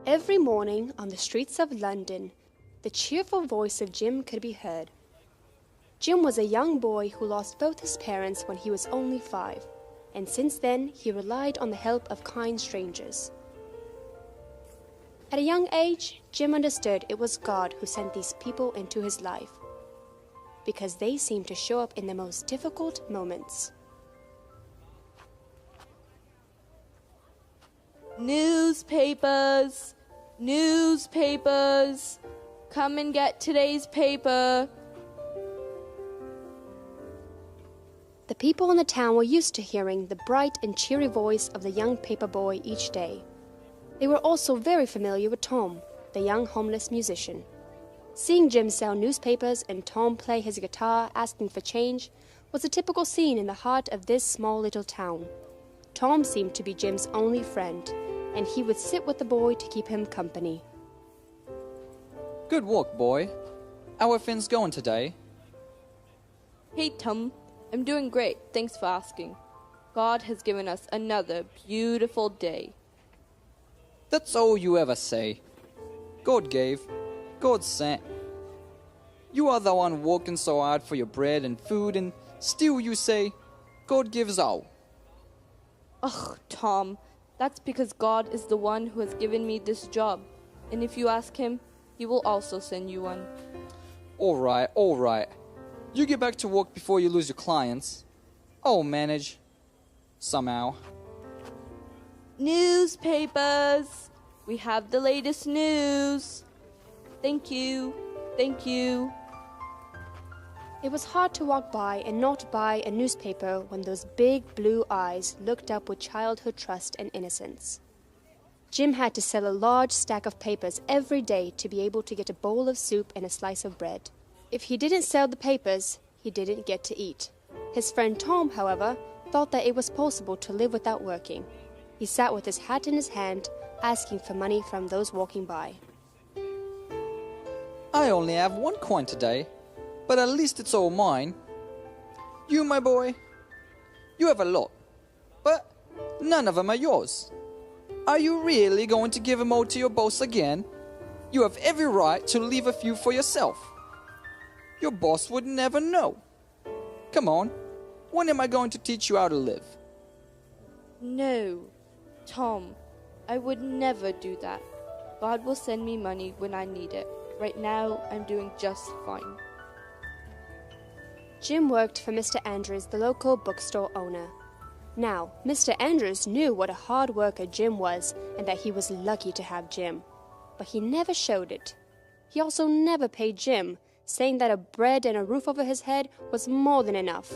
Every morning on the streets of London, the cheerful voice of Jim could be heard. Jim was a young boy who lost both his parents when he was only 5, and since then he relied on the help of kind strangers. At a young age, Jim understood it was God who sent these people into his life, because they seemed to show up in the most difficult moments. Newspapers! Newspapers! Come and get today's paper! The people in the town were used to hearing the bright and cheery voice of the young paper boy each day. They were also very familiar with Tom, the young homeless musician. Seeing Jim sell newspapers and Tom play his guitar asking for change was a typical scene in the heart of this small little town. Tom seemed to be Jim's only friend, and he would sit with the boy to keep him company. Good work, boy. How are things going today? Hey, Tom. I'm doing great, thanks for asking. God has given us another beautiful day. That's all you ever say. God gave, God sent. You are the one working so hard for your bread and food, and still you say, God gives all. Ugh, Tom, that's because God is the one who has given me this job. And if you ask him, he will also send you one. All right. You get back to work before you lose your clients. I'll manage. Somehow. Newspapers! We have the latest news. Thank you. It was hard to walk by and not buy a newspaper when those big blue eyes looked up with childhood trust and innocence. Jim had to sell a large stack of papers every day to be able to get a bowl of soup and a slice of bread. If he didn't sell the papers, he didn't get to eat. His friend Tom, however, thought that it was possible to live without working. He sat with his hat in his hand, asking for money from those walking by. I only have 1 coin today, but at least it's all mine. You, my boy, you have a lot, but none of them are yours. Are you really going to give them all to your boss again? You have every right to leave a few for yourself. Your boss would never know. Come on, when am I going to teach you how to live? No, Tom, I would never do that. God will send me money when I need it. Right now, I'm doing just fine. Jim worked for Mr. Andrews, the local bookstore owner. Now, Mr. Andrews knew what a hard worker Jim was and that he was lucky to have Jim. But he never showed it. He also never paid Jim, saying that a bread and a roof over his head was more than enough.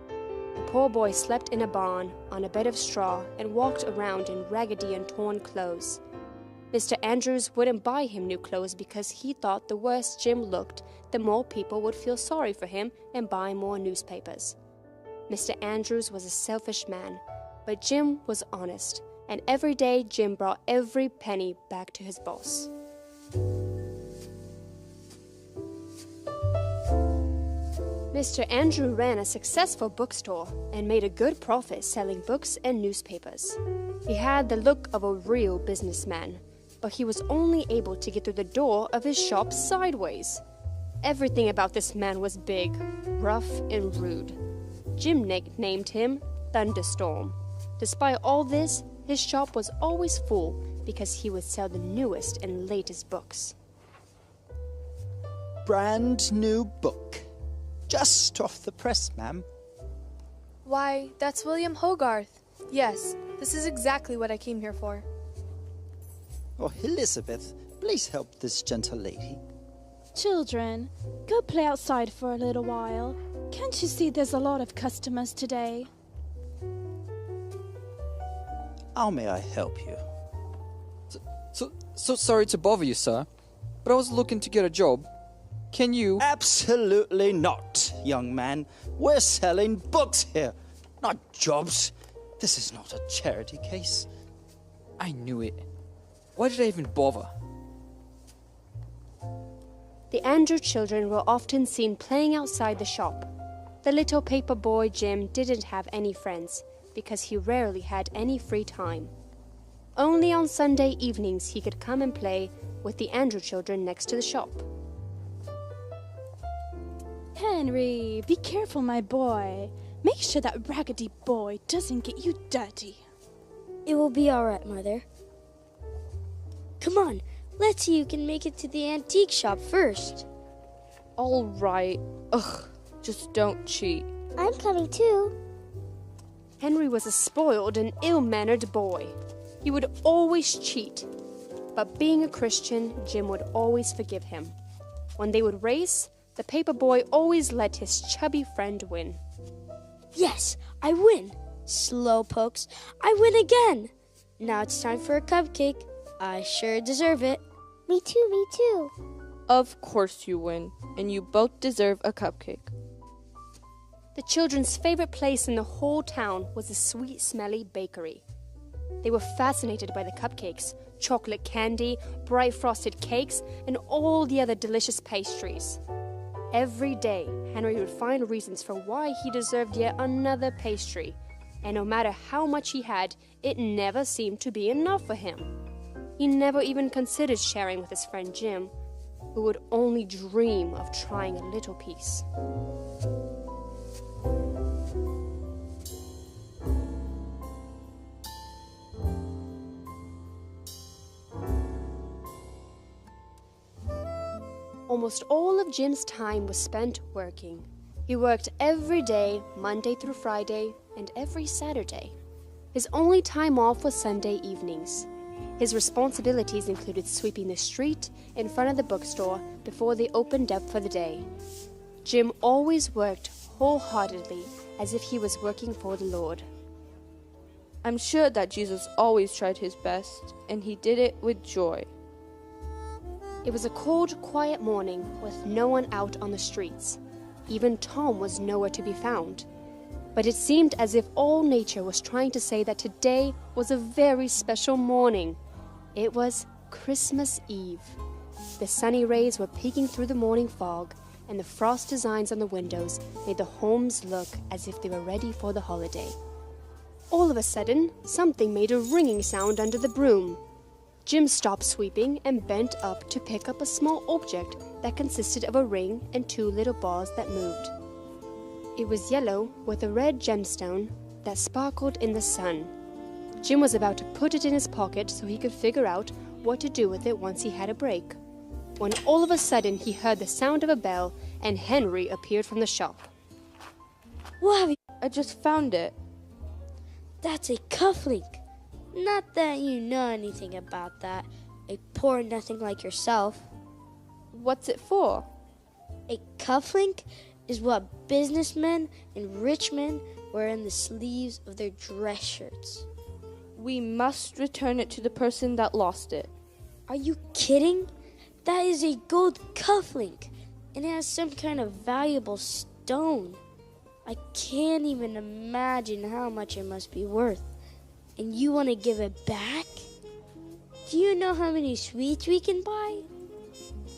The poor boy slept in a barn on a bed of straw and walked around in raggedy and torn clothes. Mr. Andrews wouldn't buy him new clothes because he thought the worse Jim looked, the more people would feel sorry for him and buy more newspapers. Mr. Andrews was a selfish man, but Jim was honest, and every day Jim brought every penny back to his boss. Mr. Andrew ran a successful bookstore and made a good profit selling books and newspapers. He had the look of a real businessman, but he was only able to get through the door of his shop sideways. Everything about this man was big, rough, and rude. Jim nicknamed him Thunderstorm. Despite all this, his shop was always full because he would sell the newest and latest books. Brand new book. Just off the press, ma'am. Why, that's William Hogarth. Yes, this is exactly what I came here for. Oh, Elizabeth, please help this gentle lady. Children, go play outside for a little while. Can't you see there's a lot of customers today? How may I help you? So sorry to bother you, sir, but I was looking to get a job. Can you... Absolutely not, young man. We're selling books here, not jobs. This is not a charity case. I knew it. Why did I even bother? The Andrew children were often seen playing outside the shop. The little paper boy Jim didn't have any friends because he rarely had any free time. Only on Sunday evenings he could come and play with the Andrew children next to the shop. Henry, be careful, my boy. Make sure that raggedy boy doesn't get you dirty. It will be all right, Mother. Come on, let's see who can make it to the antique shop first. All right. Ugh, just don't cheat. I'm coming too. Henry was a spoiled and ill-mannered boy. He would always cheat. But being a Christian, Jim would always forgive him. When they would race, the paper boy always let his chubby friend win. Yes, I win. Slowpokes, I win again. Now it's time for a cupcake. I sure deserve it. Me too, me too. Of course you win, and you both deserve a cupcake. The children's favorite place in the whole town was the sweet, smelly bakery. They were fascinated by the cupcakes, chocolate candy, bright frosted cakes, and all the other delicious pastries. Every day, Henry would find reasons for why he deserved yet another pastry, and no matter how much he had, it never seemed to be enough for him. He never even considered sharing with his friend Jim, who would only dream of trying a little piece. Almost all of Jim's time was spent working. He worked every day, Monday through Friday, and every Saturday. His only time off was Sunday evenings. His responsibilities included sweeping the street in front of the bookstore before they opened up for the day. Jim always worked wholeheartedly as if he was working for the Lord. I'm sure that Jesus always tried his best, and he did it with joy. It was a cold, quiet morning with no one out on the streets. Even Tom was nowhere to be found. But it seemed as if all nature was trying to say that today was a very special morning. It was Christmas Eve. The sunny rays were peeking through the morning fog, and the frost designs on the windows made the homes look as if they were ready for the holiday. All of a sudden, something made a ringing sound under the broom. Jim stopped sweeping and bent up to pick up a small object that consisted of a ring and two little balls that moved. It was yellow with a red gemstone that sparkled in the sun. Jim was about to put it in his pocket so he could figure out what to do with it once he had a break, when all of a sudden he heard the sound of a bell and Henry appeared from the shop. What have you? I just found it. That's a cufflink. Not that you know anything about that, a poor nothing like yourself. What's it for? A cufflink is what businessmen and rich men wear in the sleeves of their dress shirts. We must return it to the person that lost it. Are you kidding? That is a gold cufflink, and it has some kind of valuable stone. I can't even imagine how much it must be worth. And you want to give it back? Do you know how many sweets we can buy?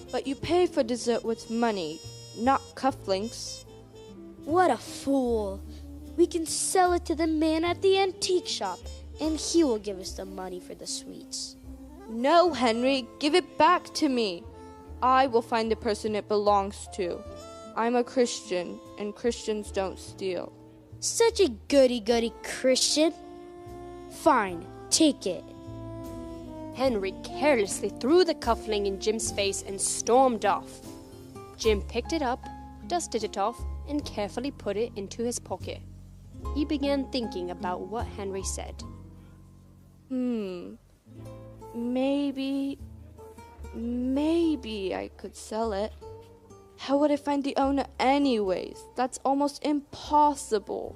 But you pay for dessert with money, not cufflinks. What a fool. We can sell it to the man at the antique shop, and he will give us the money for the sweets. No, Henry, give it back to me. I will find the person it belongs to. I'm a Christian, and Christians don't steal. Such a goody-goody Christian. Fine, take it. Henry carelessly threw the cufflink in Jim's face and stormed off. Jim picked it up, dusted it off, and carefully put it into his pocket. He began thinking about what Henry said. Maybe I could sell it. How would I find the owner anyways? That's almost impossible.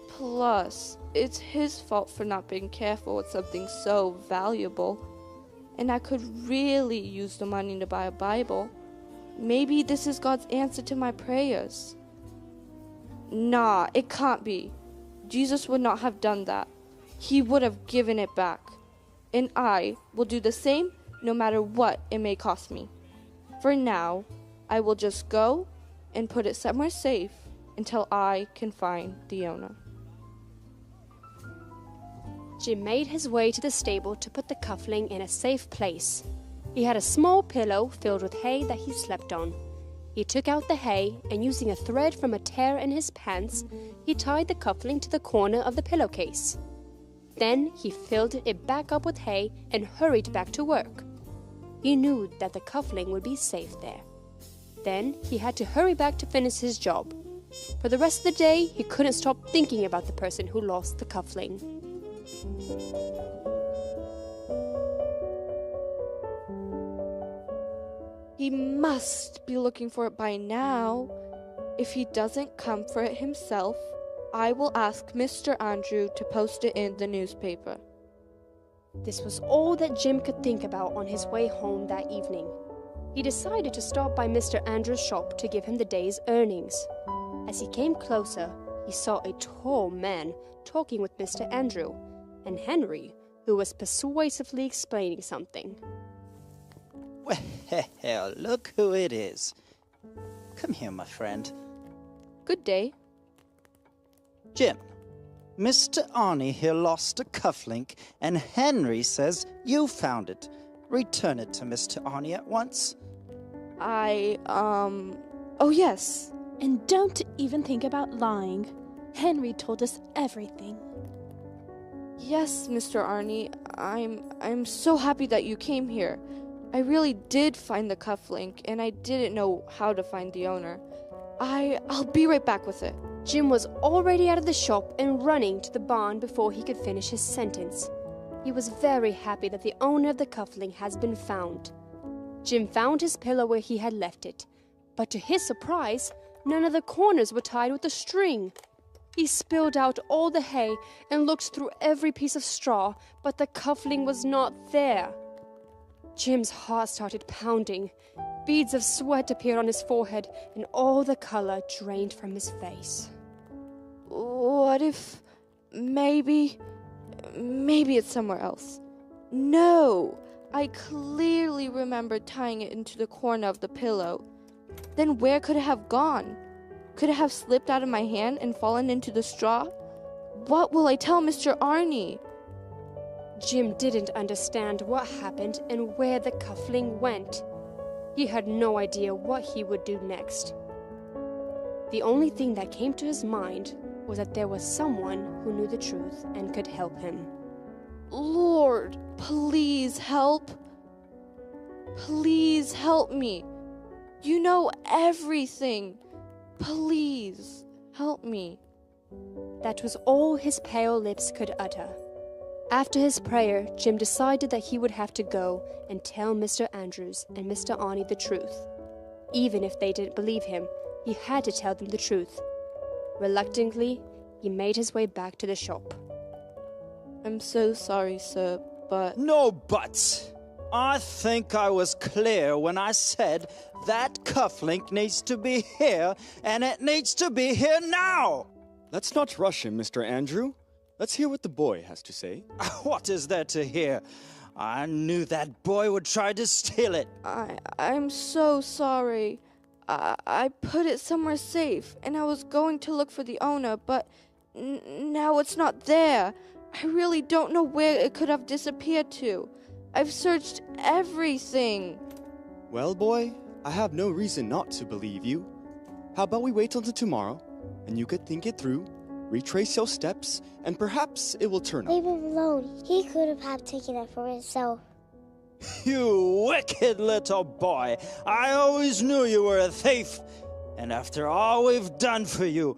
Plus, it's his fault for not being careful with something so valuable. And I could really use the money to buy a Bible. Maybe this is God's answer to my prayers. Nah, it can't be. Jesus would not have done that. He would have given it back. And I will do the same no matter what it may cost me. For now, I will just go and put it somewhere safe until I can find the owner. Jim made his way to the stable to put the cuffling in a safe place. He had a small pillow filled with hay that he slept on. He took out the hay and, using a thread from a tear in his pants, he tied the cuffling to the corner of the pillowcase. Then he filled it back up with hay and hurried back to work. He knew that the cuffling would be safe there. Then he had to hurry back to finish his job. For the rest of the day, he couldn't stop thinking about the person who lost the cuffling. He must be looking for it by now. If he doesn't come for it himself, I will ask Mr. Andrew to post it in the newspaper. This was all that Jim could think about on his way home that evening. He decided to stop by Mr. Andrew's shop to give him the day's earnings. As he came closer, he saw a tall man talking with Mr. Andrew, and Henry, who was persuasively explaining something. Well, look who it is. Come here, my friend. Good day. Jim, Mr. Arnie here lost a cufflink, and Henry says you found it. Return it to Mr. Arnie at once. Oh yes. And don't even think about lying. Henry told us everything. Yes, Mr. Arnie. I'm so happy that you came here. I really did find the cufflink, and I didn't know how to find the owner. I'll be right back with it. Jim was already out of the shop and running to the barn before he could finish his sentence. He was very happy that the owner of the cufflink has been found. Jim found his pillow where he had left it, but to his surprise, none of the corners were tied with a string. He spilled out all the hay and looked through every piece of straw, but the cufflink was not there. Jim's heart started pounding. Beads of sweat appeared on his forehead, and all the color drained from his face. What if maybe it's somewhere else? No, I clearly remembered tying it into the corner of the pillow. Then where could it have gone? Could it have slipped out of my hand and fallen into the straw? What will I tell Mr. Arnie? Jim didn't understand what happened and where the cufflink went. He had no idea what he would do next. The only thing that came to his mind was that there was someone who knew the truth and could help him. Lord, please help. Please help me. You know everything. Please help me. That was all his pale lips could utter. After his prayer, Jim decided that he would have to go and tell Mr. Andrews and Mr. Arnie the truth. Even if they didn't believe him, he had to tell them the truth. Reluctantly, he made his way back to the shop. I'm so sorry, sir, but... No buts. I think I was clear when I said that cufflink needs to be here, and it needs to be here now. Let's not rush him, Mr. Andrew. Let's hear what the boy has to say. What is there to hear? I knew that boy would try to steal it. I'm so sorry. I put it somewhere safe, and I was going to look for the owner, but now it's not there. I really don't know where it could have disappeared to. I've searched everything. Well, boy, I have no reason not to believe you. How about we wait until tomorrow, and you could think it through, retrace your steps, and perhaps it will turn up. Leave him alone. He could have taken it for himself. You wicked little boy. I always knew you were a thief. And after all we've done for you,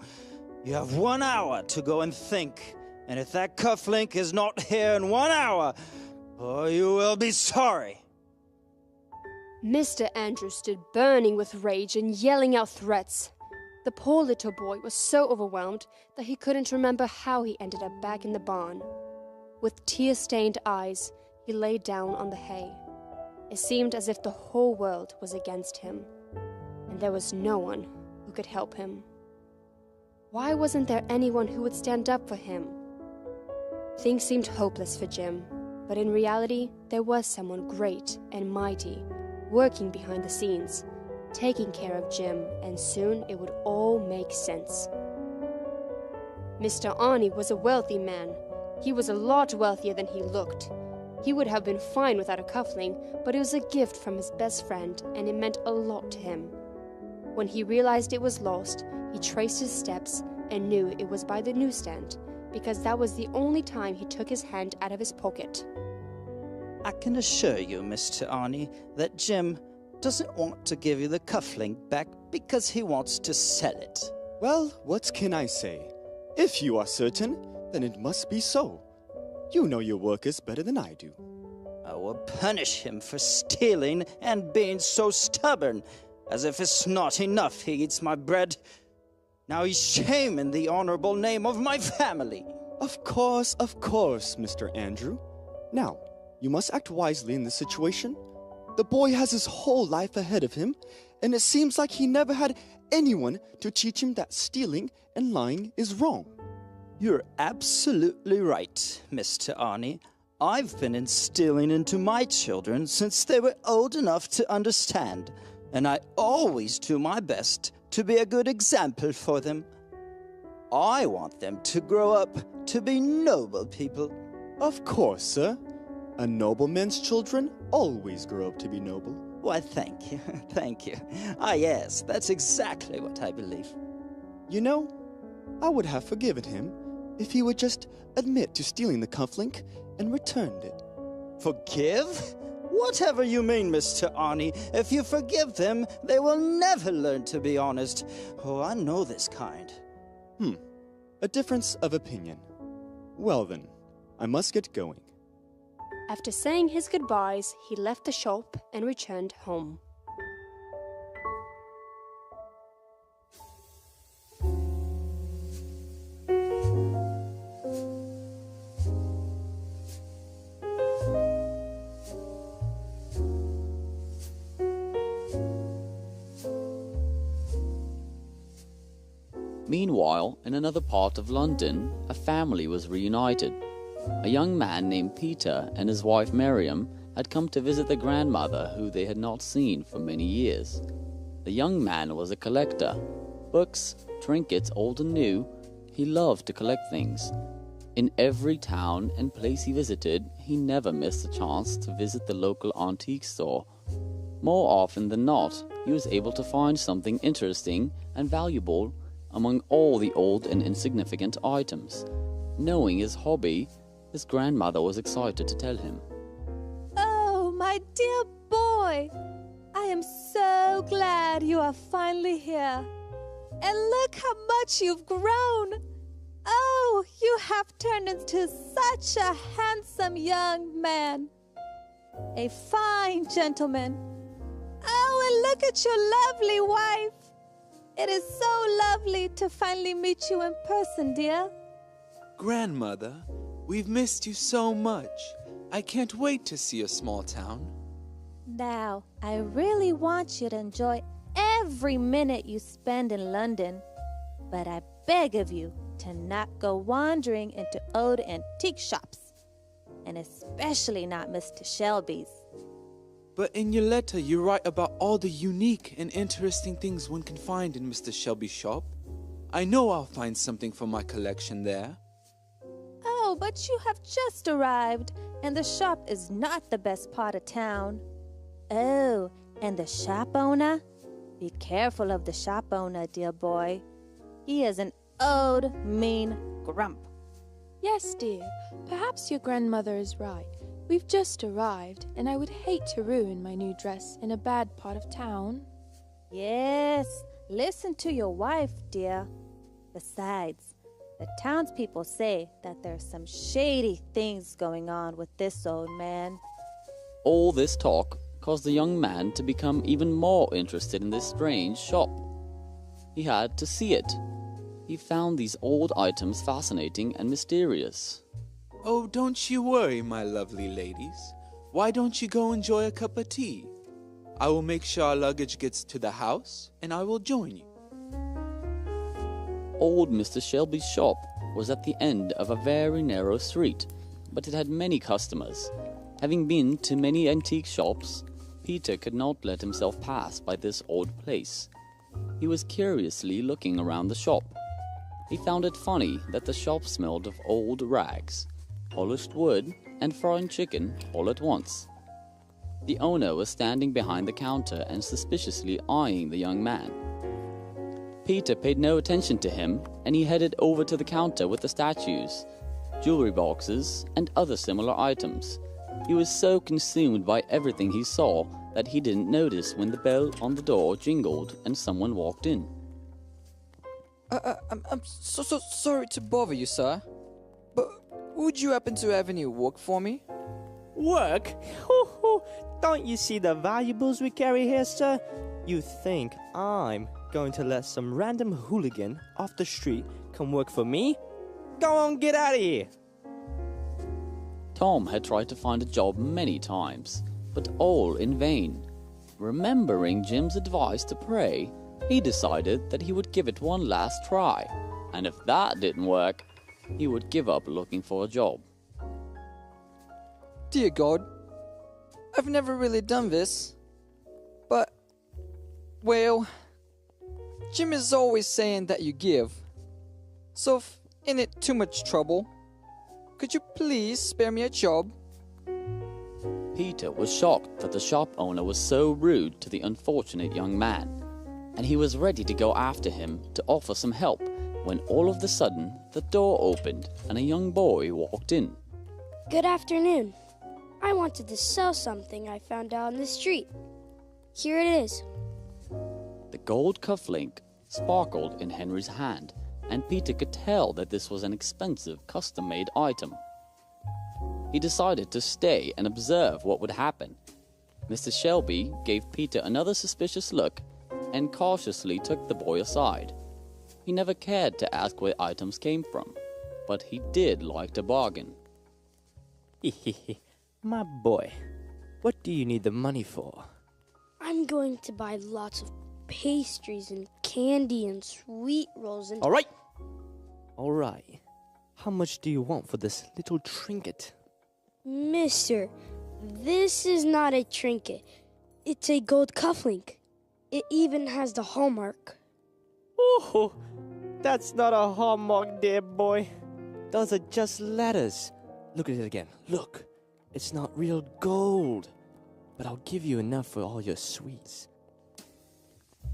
you have 1 hour to go and think. And if that cufflink is not here in 1 hour, oh, you will be sorry. Mr. Andrews stood burning with rage and yelling out threats. The poor little boy was so overwhelmed that he couldn't remember how he ended up back in the barn. With tear-stained eyes, he lay down on the hay. It seemed as if the whole world was against him, and there was no one who could help him. Why wasn't there anyone who would stand up for him? Things seemed hopeless for Jim, but in reality, there was someone great and mighty, working behind the scenes, taking care of Jim, and soon it would all make sense. Mr. Arnie was a wealthy man. He was a lot wealthier than he looked. He would have been fine without a cufflink, but it was a gift from his best friend, and it meant a lot to him. When he realized it was lost, he traced his steps and knew it was by the newsstand, because that was the only time he took his hand out of his pocket. I can assure you, Mr. Arnie, that Jim doesn't want to give you the cufflink back because he wants to sell it. Well, what can I say? If you are certain, then it must be so. You know your workers better than I do. I will punish him for stealing and being so stubborn, as if it's not enough he eats my bread. Now he's shaming the honorable name of my family. Of course, Mr. Andrew. Now, you must act wisely in this situation. The boy has his whole life ahead of him, and it seems like he never had anyone to teach him that stealing and lying is wrong. You're absolutely right, Mr. Arnie. I've been instilling into my children since they were old enough to understand, and I always do my best to be a good example for them. I want them to grow up to be noble people. Of course, sir. A nobleman's children always grow up to be noble. Why, thank you, thank you. Ah, yes, that's exactly what I believe. You know, I would have forgiven him if he would just admit to stealing the cufflink and returned it. Forgive? Whatever you mean, Mr. Arnie. If you forgive them, they will never learn to be honest. Oh, I know this kind. A difference of opinion. Well then, I must get going. After saying his goodbyes, he left the shop and returned home. Meanwhile, in another part of London, a family was reunited. A young man named Peter and his wife Miriam had come to visit their grandmother, who they had not seen for many years. The young man was a collector. Books, trinkets, old and new, he loved to collect things. In every town and place he visited, he never missed a chance to visit the local antique store. More often than not, he was able to find something interesting and valuable among all the old and insignificant items. Knowing his hobby, his grandmother was excited to tell him. Oh, my dear boy! I am so glad you are finally here. And look how much you've grown! Oh, you have turned into such a handsome young man. A fine gentleman. Oh, and look at your lovely wife. It is so lovely to finally meet you in person, dear. Grandmother, we've missed you so much. I can't wait to see your small town. Now, I really want you to enjoy every minute you spend in London. But I beg of you to not go wandering into old antique shops. And especially not Mr. Shelby's. But in your letter, you write about all the unique and interesting things one can find in Mr. Shelby's shop. I know I'll find something from my collection there. Oh, but you have just arrived, and the shop is not the best part of town. Oh, and the shop owner? Be careful of the shop owner, dear boy. He is an old, mean grump. Yes, dear. Perhaps your grandmother is right. We've just arrived, and I would hate to ruin my new dress in a bad part of town. Yes, listen to your wife, dear. Besides, the townspeople say that there's some shady things going on with this old man. All this talk caused the young man to become even more interested in this strange shop. He had to see it. He found these old items fascinating and mysterious. Oh, don't you worry, my lovely ladies. Why don't you go enjoy a cup of tea? I will make sure our luggage gets to the house, and I will join you. Old Mr. Shelby's shop was at the end of a very narrow street, but it had many customers. Having been to many antique shops, Peter could not let himself pass by this old place. He was curiously looking around the shop. He found it funny that the shop smelled of old rags. polished wood, and frying chicken all at once. The owner was standing behind the counter and suspiciously eyeing the young man. Peter paid no attention to him, and he headed over to the counter with the statues, jewelry boxes, and other similar items. He was so consumed by everything he saw that he didn't notice when the bell on the door jingled and someone walked in. I'm so sorry to bother you, sir. But would you happen to have any work for me? Work? Don't you see the valuables we carry here, sir? You think I'm going to let some random hooligan off the street come work for me? Go on, get out of here! Tom had tried to find a job many times, but all in vain. Remembering Jim's advice to pray, he decided that he would give it one last try, and if that didn't work, he would give up looking for a job. Dear God, I've never really done this, but, well, Jim is always saying that you give, so if in it too much trouble, could you please spare me a job? Peter was shocked that the shop owner was so rude to the unfortunate young man, and he was ready to go after him to offer some help when all of a sudden the door opened and a young boy walked in. Good afternoon. I wanted to sell something I found out on the street. Here it is. The gold cufflink sparkled in Henry's hand, and Peter could tell that this was an expensive custom-made item. He decided to stay and observe what would happen. Mr. Shelby gave Peter another suspicious look and cautiously took the boy aside. He never cared to ask where items came from, but he did like to bargain. My boy, what do you need the money for? I'm going to buy lots of pastries and candy and sweet rolls and... All right. How much do you want for this little trinket? Mister, this is not a trinket. It's a gold cufflink. It even has the hallmark. Oh, that's not a hallmark, dear boy. Those are just letters. Look at it again. Look. It's not real gold. But I'll give you enough for all your sweets.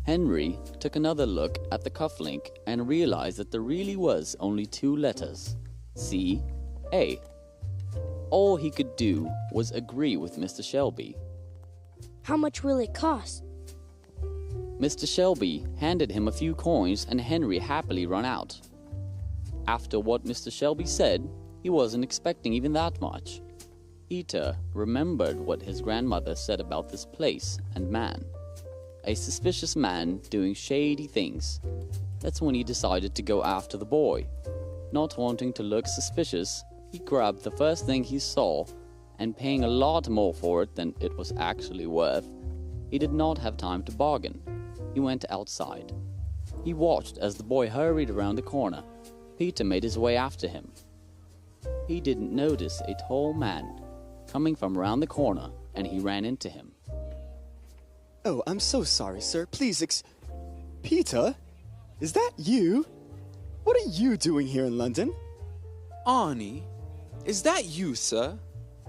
Henry took another look at the cufflink and realized that there really was only two letters, C-A. All he could do was agree with Mr. Shelby. How much will it cost? Mr. Shelby handed him a few coins and Henry happily ran out. After what Mr. Shelby said, he wasn't expecting even that much. Peter remembered what his grandmother said about this place and man. A suspicious man doing shady things. That's when he decided to go after the boy. Not wanting to look suspicious, he grabbed the first thing he saw, and paying a lot more for it than it was actually worth, he did not have time to bargain. He went outside. He watched as the boy hurried around the corner. Peter made his way after him. He didn't notice a tall man coming from around the corner, and he ran into him. Oh, I'm so sorry, sir. Please, Peter? Is that you? What are you doing here in London? Arnie, is that you, sir?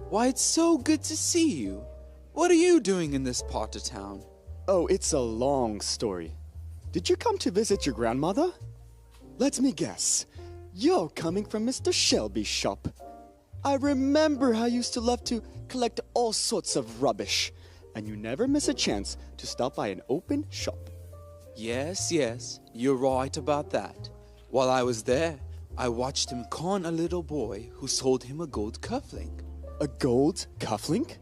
Why, it's so good to see you. What are you doing in this part of town? Oh, it's a long story. Did you come to visit your grandmother? Let me guess. You're coming from Mr. Shelby's shop. I remember how you used to love to collect all sorts of rubbish, and you never miss a chance to stop by an open shop. Yes, you're right about that. While I was there, I watched him con a little boy who sold him a gold cufflink. A gold cufflink?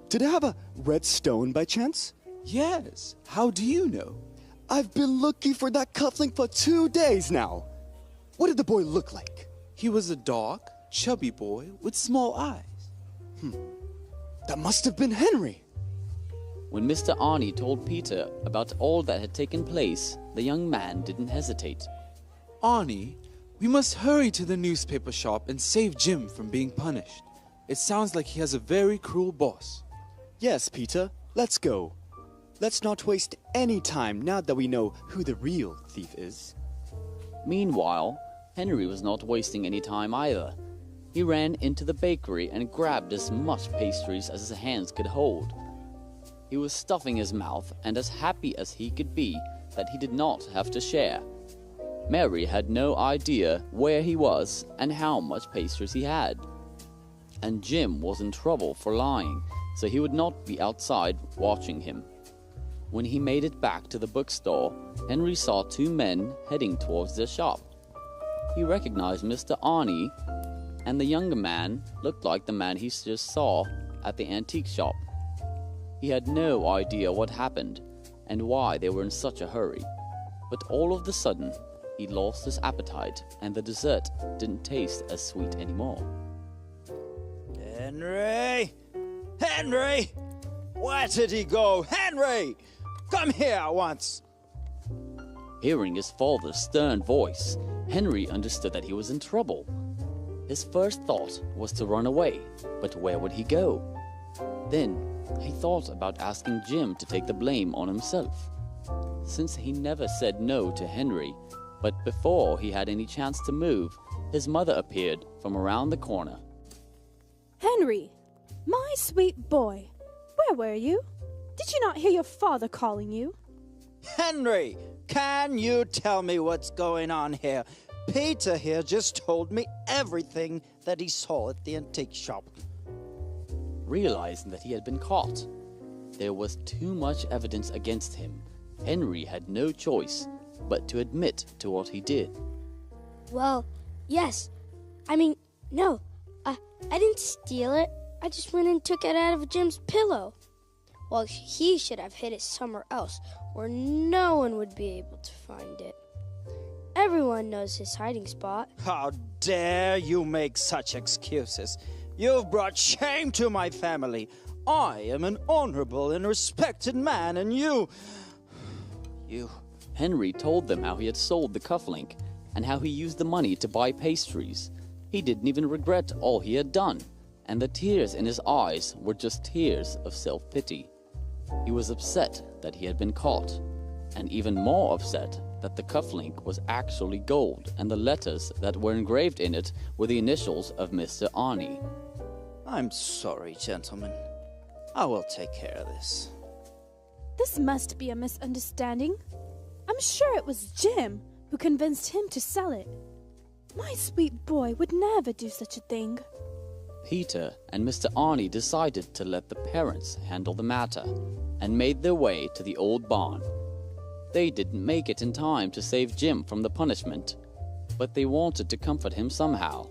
Did it have a red stone by chance? Yes. How do you know? I've been looking for that cufflink for 2 days now. What did the boy look like? He was a dark, chubby boy with small eyes. That must have been Henry. When Mr. Arnie told Peter about all that had taken place, the young man didn't hesitate. Arnie, we must hurry to the newspaper shop and save Jim from being punished. It sounds like he has a very cruel boss. Yes, Peter, let's go. Let's not waste any time now that we know who the real thief is. Meanwhile, Henry was not wasting any time either. He ran into the bakery and grabbed as much pastries as his hands could hold. He was stuffing his mouth and as happy as he could be that he did not have to share. Mary had no idea where he was and how much pastries he had. And Jim was in trouble for lying, so he would not be outside watching him. When he made it back to the bookstore, Henry saw two men heading towards their shop. He recognized Mr. Arnie, and the younger man looked like the man he just saw at the antique shop. He had no idea what happened and why they were in such a hurry, but all of a sudden he lost his appetite and the dessert didn't taste as sweet anymore. Henry! Henry! Where did he go? Henry! Come here at once! Hearing his father's stern voice, Henry understood that he was in trouble. His first thought was to run away, but where would he go? Then he thought about asking Jim to take the blame on himself. Since he never said no to Henry, but before he had any chance to move, his mother appeared from around the corner. Henry, my sweet boy, where were you? Did you not hear your father calling you? Henry, can you tell me what's going on here? Peter here just told me everything that he saw at the antique shop. Realizing that he had been caught, there was too much evidence against him. Henry had no choice but to admit to what he did. Well, yes. No. I didn't steal it. I just went and took it out of Jim's pillow. Well, he should have hid it somewhere else where no one would be able to find it. Everyone knows his hiding spot. How dare you make such excuses? You've brought shame to my family. I am an honorable and respected man, and you... Henry told them how he had sold the cufflink and how he used the money to buy pastries. He didn't even regret all he had done, and the tears in his eyes were just tears of self-pity. He was upset that he had been caught, and even more upset that the cufflink was actually gold and the letters that were engraved in it were the initials of Mr. Arnie. I'm sorry, gentlemen. I will take care of this. This must be a misunderstanding. I'm sure it was Jim who convinced him to sell it. My sweet boy would never do such a thing. Peter and Mr. Arnie decided to let the parents handle the matter and made their way to the old barn. They didn't make it in time to save Jim from the punishment, but they wanted to comfort him somehow.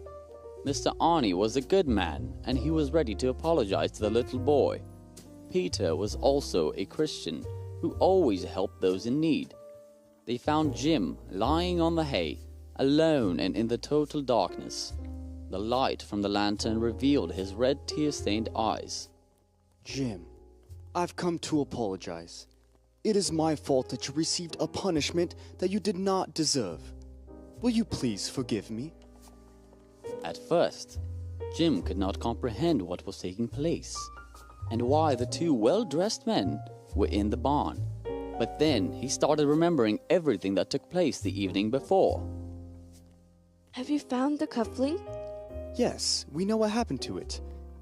Mr. Arnie was a good man, and he was ready to apologize to the little boy. Peter was also a Christian who always helped those in need. They found Jim lying on the hay, alone and in the total darkness. The light from the lantern revealed his red tear-stained eyes. Jim, I've come to apologize. It is my fault that you received a punishment that you did not deserve. Will you please forgive me? At first, Jim could not comprehend what was taking place and why the two well-dressed men were in the barn. But then he started remembering everything that took place the evening before. Have you found the cufflink? Yes, we know what happened to it.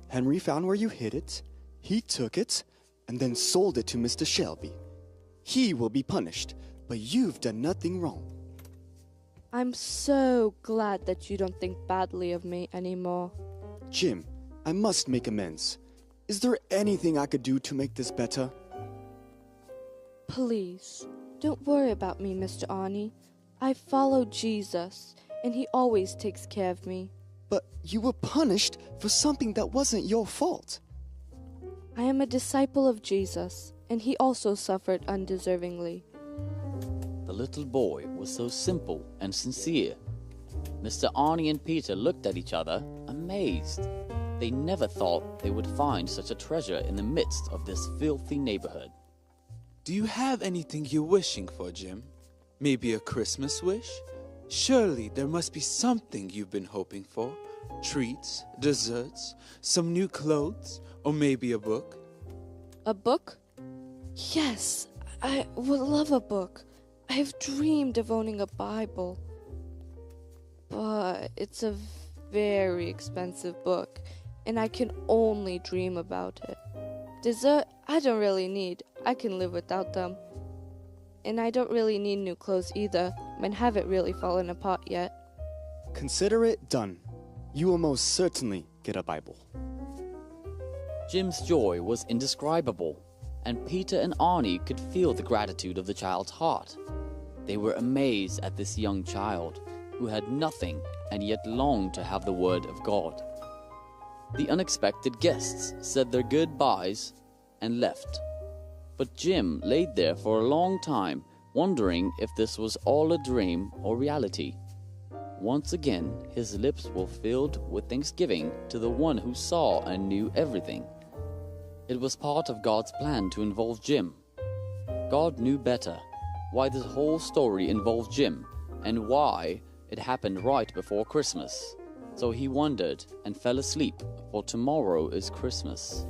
Henry found where you hid it, he took it, and then sold it to Mr. Shelby. He will be punished, but you've done nothing wrong. I'm so glad that you don't think badly of me anymore. Jim, I must make amends. Is there anything I could do to make this better? Please, don't worry about me, Mr. Arnie. I follow Jesus, and he always takes care of me. But you were punished for something that wasn't your fault. I am a disciple of Jesus, and he also suffered undeservingly. The little boy was so simple and sincere. Mr. Arnie and Peter looked at each other, amazed. They never thought they would find such a treasure in the midst of this filthy neighborhood. Do you have anything you're wishing for, Jim? Maybe a Christmas wish? Surely there must be something you've been hoping for. Treats, desserts, some new clothes, or maybe a book? A book? Yes, I would love a book. I've dreamed of owning a Bible. But it's a very expensive book, and I can only dream about it. Dessert, I don't really need. I can live without them. And I don't really need new clothes either. Mine haven't really fallen apart yet. Consider it done. You will most certainly get a Bible. Jim's joy was indescribable, and Peter and Arnie could feel the gratitude of the child's heart. They were amazed at this young child, who had nothing and yet longed to have the Word of God. The unexpected guests said their goodbyes and left, but Jim laid there for a long time, wondering if this was all a dream or reality. Once again, his lips were filled with thanksgiving to the one who saw and knew everything. It was part of God's plan to involve Jim. God knew better why this whole story involved Jim and why it happened right before Christmas. So he wondered and fell asleep, for tomorrow is Christmas.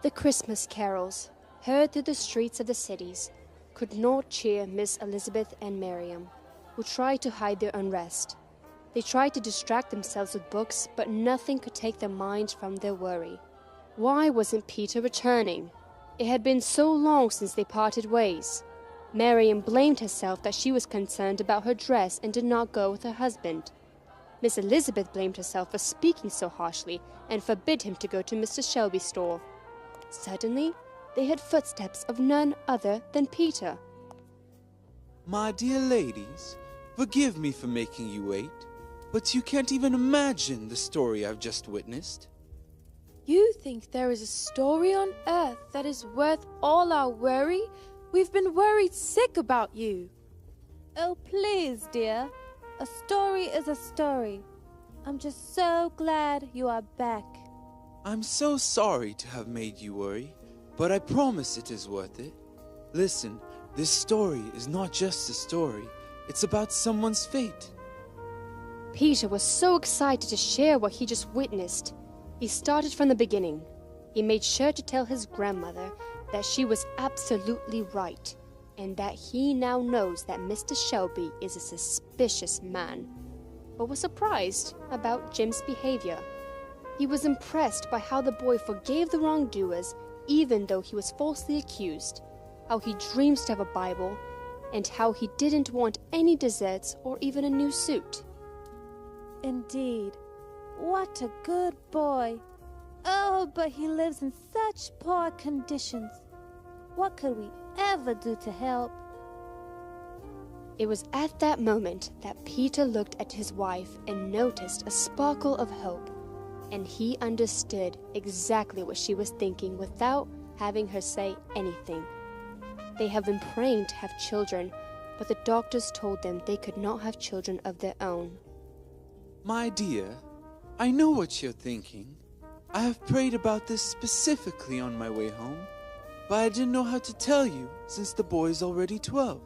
The Christmas carols, heard through the streets of the cities, could not cheer Miss Elizabeth and Miriam, who tried to hide their unrest. They tried to distract themselves with books, but nothing could take their minds from their worry. Why wasn't Peter returning? It had been so long since they parted ways. Miriam blamed herself that she was concerned about her dress and did not go with her husband. Miss Elizabeth blamed herself for speaking so harshly and forbid him to go to Mr. Shelby's store. Suddenly, they heard footsteps of none other than Peter. My dear ladies, forgive me for making you wait, but you can't even imagine the story I've just witnessed. You think there is a story on earth that is worth all our worry? We've been worried sick about you. Oh, please, dear. A story is a story. I'm just so glad you are back. I'm so sorry to have made you worry, but I promise it is worth it. Listen, this story is not just a story. It's about someone's fate. Peter was so excited to share what he just witnessed. He started from the beginning. He made sure to tell his grandmother that she was absolutely right, and that he now knows that Mr. Shelby is a suspicious man, but was surprised about Jim's behavior. He was impressed by how the boy forgave the wrongdoers even though he was falsely accused, how he dreams to have a Bible, and how he didn't want any desserts or even a new suit. Indeed. What a good boy. Oh, but he lives in such poor conditions. What could we ever do to help? It was at that moment that Peter looked at his wife and noticed a sparkle of hope, and he understood exactly what she was thinking without having her say anything. They have been praying to have children, but the doctors told them they could not have children of their own. My dear, I know what you're thinking. I have prayed about this specifically on my way home, but I didn't know how to tell you since the boy is already 12.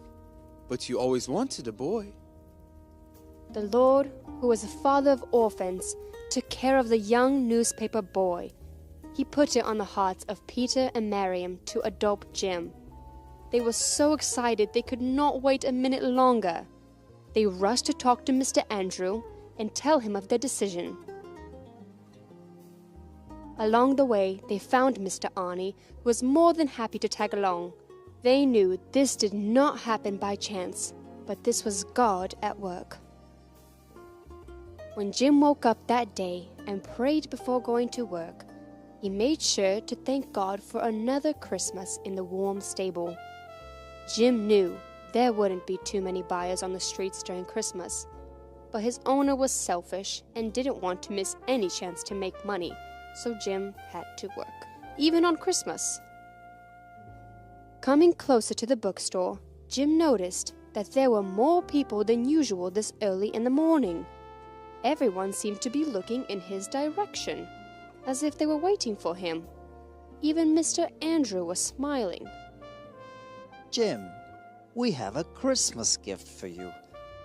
But you always wanted a boy. The Lord, who was the father of orphans, took care of the young newspaper boy. He put it on the hearts of Peter and Miriam to adopt Jim. They were so excited they could not wait a minute longer. They rushed to talk to Mr. Andrew and tell him of their decision. Along the way, they found Mr. Arnie, who was more than happy to tag along. They knew this did not happen by chance, but this was God at work. When Jim woke up that day and prayed before going to work, he made sure to thank God for another Christmas in the warm stable. Jim knew there wouldn't be too many buyers on the streets during Christmas, but his owner was selfish and didn't want to miss any chance to make money, so Jim had to work, even on Christmas. Coming closer to the bookstore, Jim noticed that there were more people than usual this early in the morning. Everyone seemed to be looking in his direction, as if they were waiting for him. Even Mr. Andrew was smiling. Jim, we have a Christmas gift for you.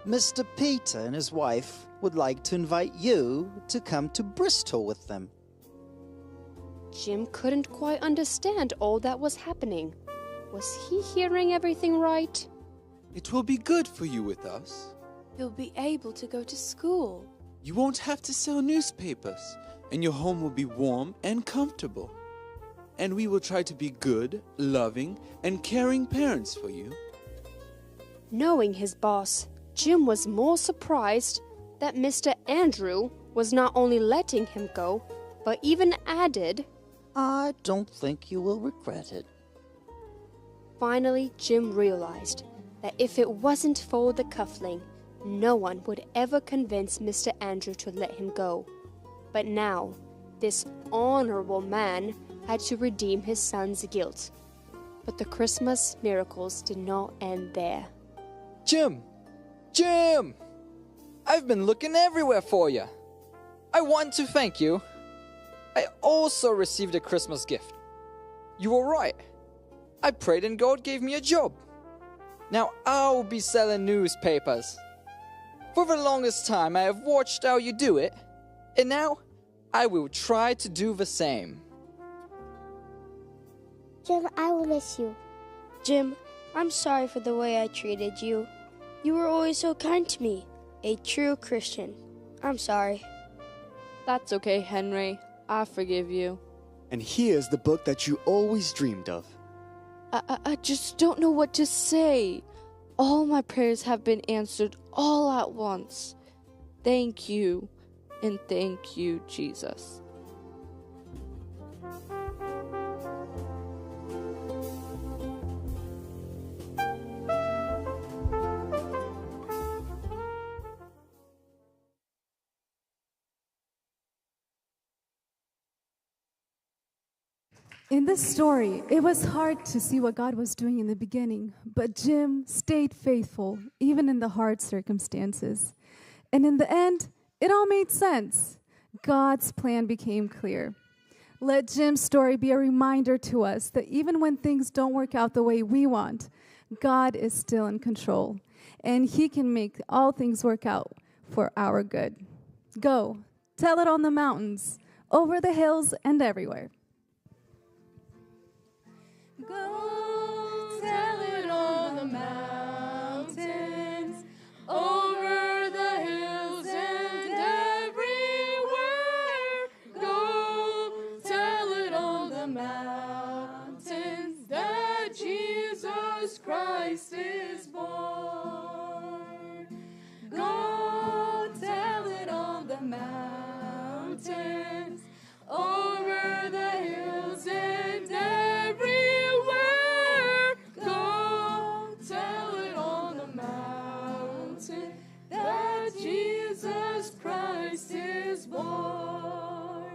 Mr. Peter and his wife would like to invite you to come to Bristol with them. Jim couldn't quite understand all that was happening. Was he hearing everything right? It will be good for you with us. You'll be able to go to school. You won't have to sell newspapers, and your home will be warm and comfortable. And we will try to be good, loving, and caring parents for you. Knowing his boss, Jim was more surprised that Mr. Andrew was not only letting him go, but even added, I don't think you will regret it. Finally, Jim realized that if it wasn't for the cufflink, no one would ever convince Mr. Andrew to let him go. But now, this honorable man had to redeem his son's guilt. But the Christmas miracles did not end there. Jim! Jim! I've been looking everywhere for you. I want to thank you. I also received a Christmas gift. You were right. I prayed and God gave me a job. Now I'll be selling newspapers. For the longest time I have watched how you do it, and now I will try to do the same. Jim, I will miss you. Jim, I'm sorry for the way I treated you. You were always so kind to me. A true Christian. I'm sorry. That's okay, Henry. I forgive you. And here's the book that you always dreamed of. I just don't know what to say. All my prayers have been answered all at once. Thank you, and thank you, Jesus. In this story, it was hard to see what God was doing in the beginning, but Jim stayed faithful, even in the hard circumstances. And in the end, it all made sense. God's plan became clear. Let Jim's story be a reminder to us that even when things don't work out the way we want, God is still in control, and He can make all things work out for our good. Go, tell it on the mountains, over the hills, and everywhere. Go tell it on the mountains, over the hills and everywhere. Go tell it on the mountains that Jesus Christ is born. Go tell it on the mountains, over the hills and everywhere. That Jesus Christ is born.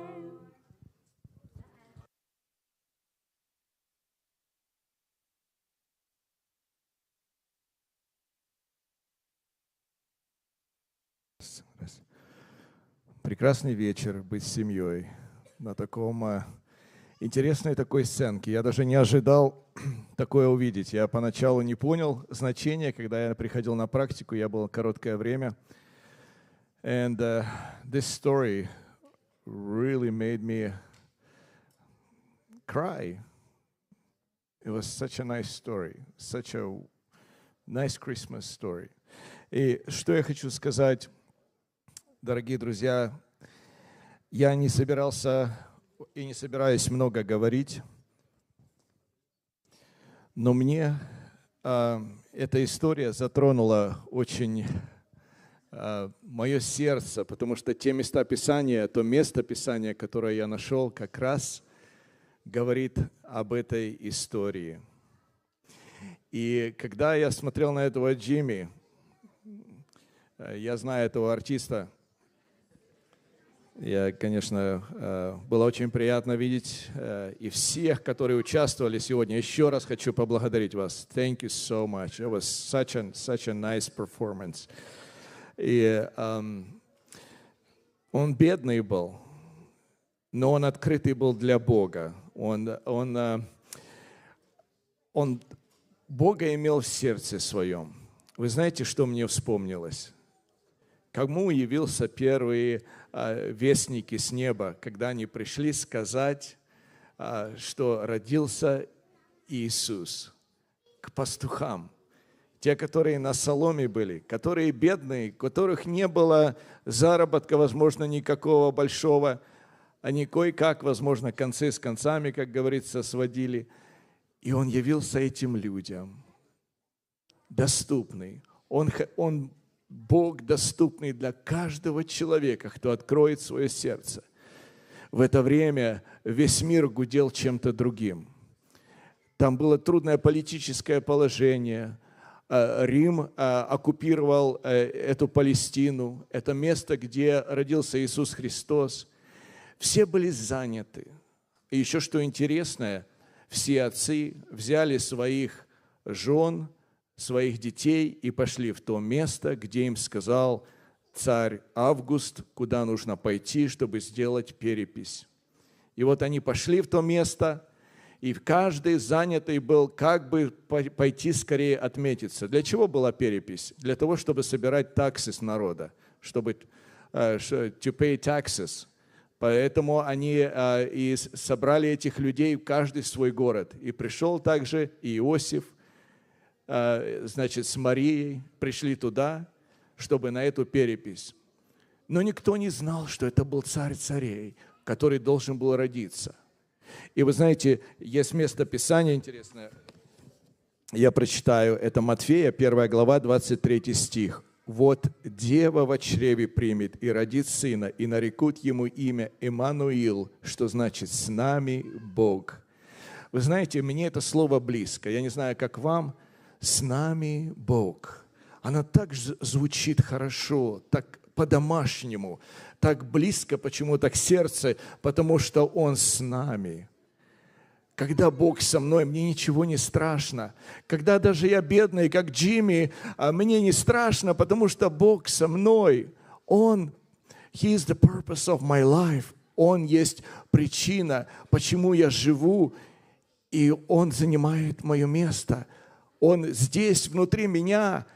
Прекрасный вечер быть с семьей на таком интересной такой сценке. Я даже не ожидал такое увидеть. Я поначалу не понял значения, когда я приходил на практику, я был короткое время. And this story really made me cry. It was such a nice story, such a nice Christmas story. И что я хочу сказать, дорогие друзья, я не собирался и не собираюсь много говорить, но мне эта история затронула очень мое сердце, потому что те места Писания, то место Писания, которое я нашел, как раз говорит об этой истории. И когда я смотрел на этого Джимми, я знаю этого артиста, конечно, было очень приятно видеть и всех, которые участвовали сегодня. Еще раз хочу поблагодарить вас. Thank you so much. It was such a nice performance. И он бедный был, но он открытый был для Бога. Он Бога имел в сердце своем. Вы знаете, что мне вспомнилось? Кому явился первые вестники с неба, когда они пришли сказать, что родился Иисус. к пастухам. Те, которые на соломе были, которые бедные, у которых не было заработка, возможно, никакого большого. Они кое-как, возможно, концы с концами, как говорится, сводили. И он явился этим людям, доступный. Он Бог, доступный для каждого человека, кто откроет свое сердце. В это время весь мир гудел чем-то другим. Там было трудное политическое положение. Рим оккупировал эту Палестину, это место, где родился Иисус Христос. Все были заняты. И еще что интересное, все отцы взяли своих жен, своих детей и пошли в то место, где им сказал царь Август, куда нужно пойти, чтобы сделать перепись. И вот они пошли в то место, и каждый занятый был, как бы пойти скорее отметиться. Для чего была перепись? Для того, чтобы собирать таксы с народа, чтобы to pay taxes. Поэтому они и собрали этих людей, каждый в свой город. И пришел также и Иосиф, значит, с Марией, пришли туда, чтобы на эту перепись. Но никто не знал, что это был царь царей, который должен был родиться. И вы знаете, есть место Писания интересное, я прочитаю, это Матфея, 1 глава, 23 стих. «Вот дева во чреве примет и родит сына, и нарекут ему имя Иммануил», что значит «с нами Бог». Вы знаете, мне это слово близко, я не знаю, как вам, «с нами Бог». Оно так звучит хорошо, так по-домашнему, так близко почему-то к сердцу, потому что Он с нами. Когда Бог со мной, мне ничего не страшно. Когда даже я бедный, как Джимми, мне не страшно, потому что Бог со мной. He is the purpose of my life. Он есть причина, почему я живу, и Он занимает мое место. Он здесь, внутри меня.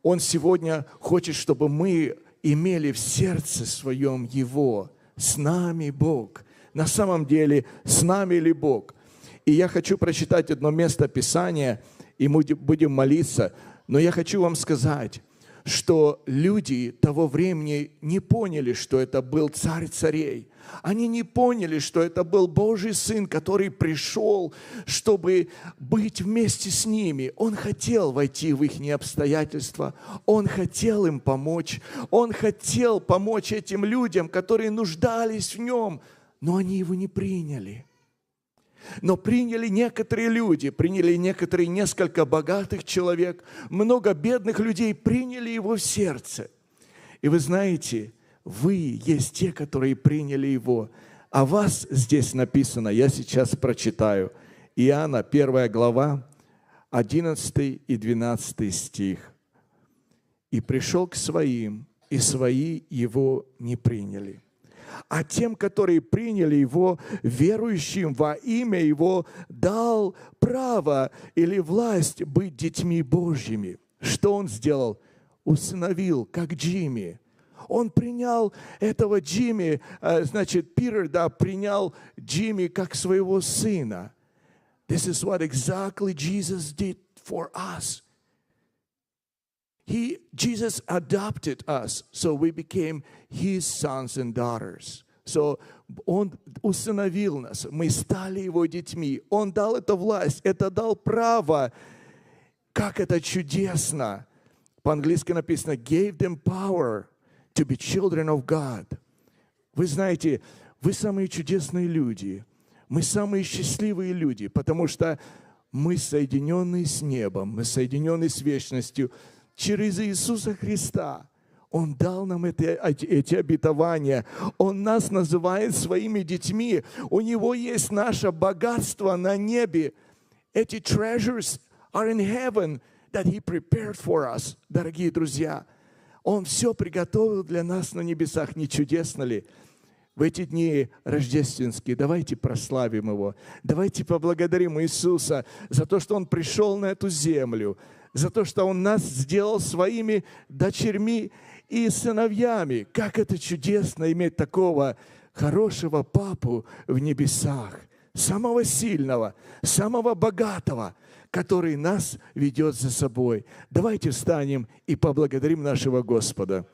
Он сегодня хочет, чтобы мы имели в сердце своем Его. С нами Бог. На самом деле, с нами ли Бог? И я хочу прочитать одно место Писания, и мы будем молиться. Но я хочу вам сказать, что люди того времени не поняли, что это был Царь царей. Они не поняли, что это был Божий Сын, который пришел, чтобы быть вместе с ними. Он хотел войти в их обстоятельства, Он хотел им помочь, Он хотел помочь этим людям, которые нуждались в Нем, но они Его не приняли. Но приняли некоторые люди, приняли некоторые несколько богатых человек, много бедных людей приняли Его в сердце. И вы знаете, вы есть те, которые приняли Его. А вас здесь написано, я сейчас прочитаю. Иоанна, 1 глава, 11 и 12 стих. «И пришел к своим, и свои Его не приняли. А тем, которые приняли Его, верующим во имя Его, дал право или власть быть детьми Божьими». Что Он сделал? Усыновил, как Джимми. Он принял этого Джимми, значит, Питер, принял Джимми как своего сына. This is what exactly Jesus did for us. Jesus adopted us, so we became His sons and daughters. So Он усыновил нас, мы стали Его детьми. Он дал эту власть, это дал право. Как это чудесно! По-английски написано «gave them power to be children of God». Вы знаете, вы самые чудесные люди, мы самые счастливые люди, потому что мы соединены с небом, мы соединены с вечностью. Через Иисуса Христа Он дал нам эти обетования. Он нас называет своими детьми. У Него есть наше богатство на небе. Эти treasures are in heaven that He prepared for us, дорогие друзья. Он все приготовил для нас на небесах. Не чудесно ли? В эти дни рождественские давайте прославим Его. Давайте поблагодарим Иисуса за то, что Он пришел на эту землю, за то, что Он нас сделал своими дочерьми и сыновьями. Как это чудесно иметь такого хорошего папу в небесах, самого сильного, самого богатого, который нас ведет за собой. Давайте встанем и поблагодарим нашего Господа.